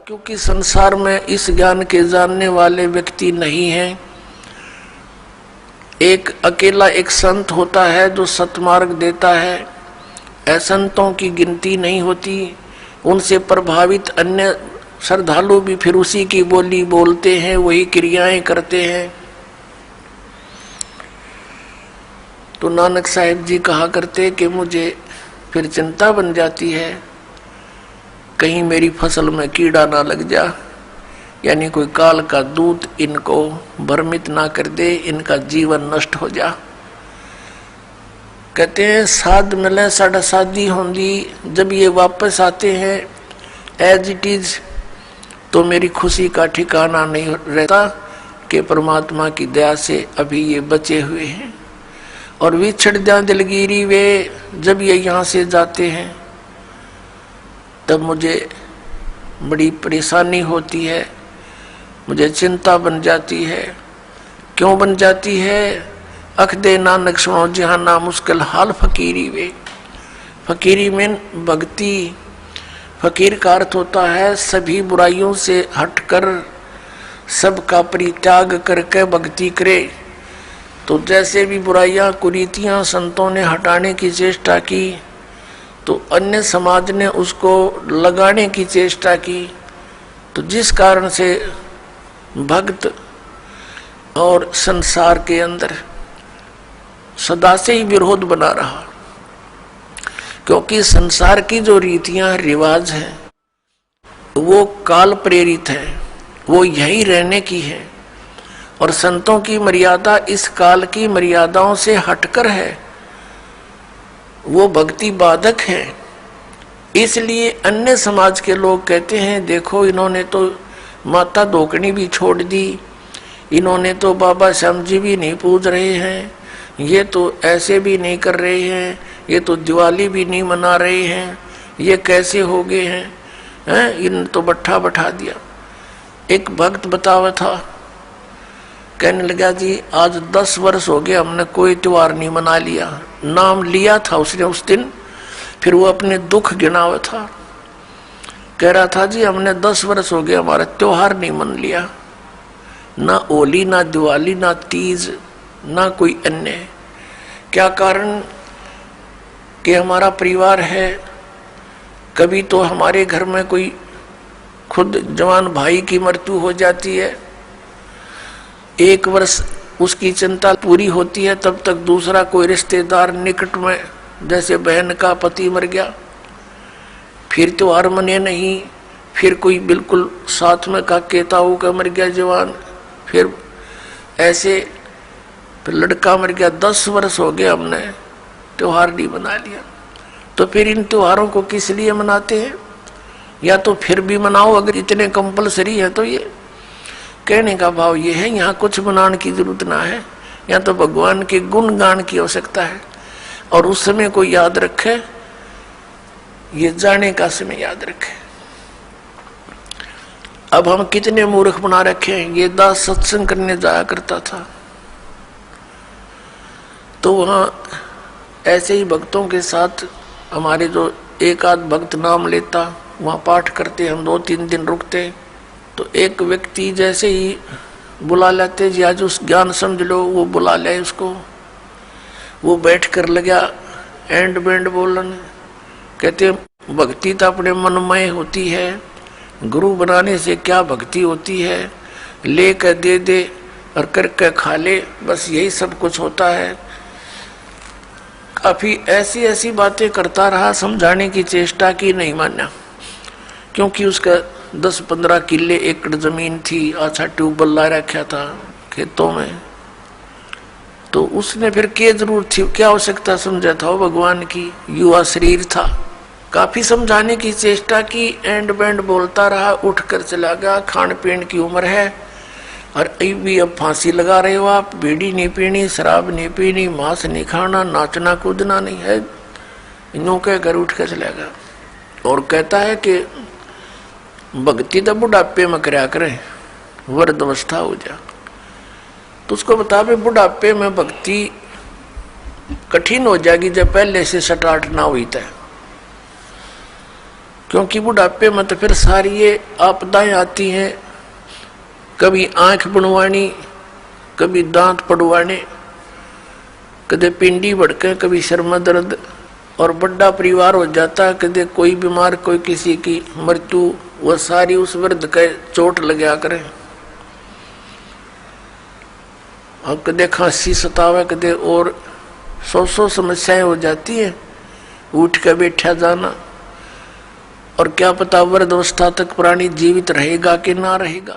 क्योंकि संसार में इस ज्ञान के जानने वाले व्यक्ति नहीं हैं। एक अकेला एक संत होता है जो सतमार्ग देता है। असंतों की गिनती नहीं होती। उनसे प्रभावित अन्य श्रद्धालु भी फिर उसी की बोली बोलते हैं, वही क्रियाएं करते हैं। तो नानक साहिब जी कहा करते कि मुझे फिर चिंता बन जाती है, कहीं मेरी फसल में कीड़ा ना लग जा, यानी कोई काल का दूत इनको भ्रमित ना कर दे, इनका जीवन नष्ट हो जा। कहते हैं साध मिले साढ़ा शादी होंगी, जब ये वापस आते हैं एज इट इज तो मेरी खुशी का ठिकाना नहीं रहता कि परमात्मा की दया से अभी ये बचे हुए हैं। और विछड़ जा दिलगिरी वे, जब ये यहाँ से जाते हैं तब मुझे बड़ी परेशानी होती है, मुझे चिंता बन जाती है। क्यों बन जाती है? अख दे नानक सुनो जहाँ ना मुश्किल हाल फकीरी वे। फकीरी में भक्ति, फकीर का अर्थ होता है सभी बुराइयों से हटकर सबका परित्याग करके भक्ति करे। तो जैसे भी बुराइयां कुरीतियां संतों ने हटाने की चेष्टा की तो अन्य समाज ने उसको लगाने की चेष्टा की। तो जिस कारण से भक्त और संसार के अंदर सदा से ही विरोध बना रहा, क्योंकि संसार की जो रीतियां रिवाज हैं वो काल प्रेरित है, वो यही रहने की है। और संतों की मर्यादा इस काल की मर्यादाओं से हटकर है, वो भक्ति बाधक है। इसलिए अन्य समाज के लोग कहते हैं देखो इन्होंने तो माता धोकनी भी छोड़ दी, इन्होंने तो बाबा श्याम जी भी नहीं पूज रहे हैं, ये तो ऐसे भी नहीं कर रहे हैं, ये तो दिवाली भी नहीं मना रहे हैं, ये कैसे हो गए हैं, इन तो बट्ठा बैठा दिया। एक भक्त बतावा था, कहने लगा जी आज 10 वर्ष हो गए हमने कोई त्योहार नहीं मना लिया। नाम लिया था उसने उस दिन, फिर वो अपने दुख गिनावा था। कह रहा था जी हमने 10 वर्ष हो गए हमारा त्योहार नहीं मन लिया, ना होली ना दिवाली ना तीज ना कोई अन्य। क्या कारण? कि हमारा परिवार है, कभी तो हमारे घर में कोई खुद जवान भाई की मृत्यु हो जाती है, 1 वर्ष उसकी चिंता पूरी होती है, तब तक दूसरा कोई रिश्तेदार निकट में जैसे बहन का पति मर गया, फिर त्योहार मने नहीं, फिर कोई बिल्कुल साथ में का केताऊ का मर गया जवान, फिर ऐसे फिर लड़का मर गया। 10 वर्ष हो गए हमने त्योहार नहीं मना लिया। तो फिर इन त्योहारों को किस लिए मनाते हैं? या तो फिर भी मनाओ अगर इतने कंपलसरी है तो। ये कहने का भाव ये है यहाँ कुछ मनाने की जरूरत ना है, यहाँ तो भगवान के गुण गान की आवश्यकता है। और उस समय को याद रखे, ये जाने का समय याद रखे। अब हम कितने मूर्ख बना रखे हैं। ये दास सत्संग करने जाया करता था तो वहाँ ऐसे ही भक्तों के साथ हमारे जो एक आध भक्त नाम लेता, वहाँ पाठ करते, हम 2-3 दिन रुकते। तो एक व्यक्ति जैसे ही बुला लेते जी आज उस ज्ञान समझ लो, वो बुला ले उसको, वो बैठ कर लगा एंड बैंड बोलन। कहते भक्ति तो अपने मनमय होती है, गुरु बनाने से क्या भक्ति होती है, ले कर दे दे और करके खा ले, बस यही सब कुछ होता है। काफी ऐसी ऐसी बातें करता रहा, समझाने की चेष्टा की, नहीं माना। क्योंकि उसका 10-15 किले एकड़ जमीन थी, अच्छा ट्यूबवेल ला रखा था खेतों में, तो उसने फिर क्या जरूरत थी, क्या आवश्यकता समझा था वो भगवान की, युवा शरीर था। काफी समझाने की चेष्टा की, एंड बैंड बोलता रहा, उठ कर चला गया। खान पीन की उम्र है और भी अब फांसी लगा रहे हो आप, बीड़ी नहीं पीनी, शराब नहीं पीनी, मांस नहीं खाना, नाचना कूदना नहीं है, इनों के घर उठ कर चला गया। और कहता है कि भक्ति तो बुढ़ापे में करया करें, वृद्ध अवस्था हो जा। तो उसको बता भी बुढ़ापे में भक्ति कठिन हो जाएगी जब पहले से स्टार्ट ना हुई था। क्योंकि बुढ़ापे में तो फिर सारी ये आपदाएं आती हैं, कभी आंख बनवानी, कभी दांत पड़वाने, कदे पिंडी भड़के, कभी सिर में दर्द, और बड़ा परिवार हो जाता, कदे कोई बीमार, कोई किसी की मृत्यु, वह सारी उस वृद्ध के चोट लगा करे। और कदे खांसी सतावे, कदे और 100 समस्याएं हो जाती है। उठ के बैठा जाना, और क्या पता वृद्ध अवस्था तक प्राणी जीवित रहेगा कि ना रहेगा।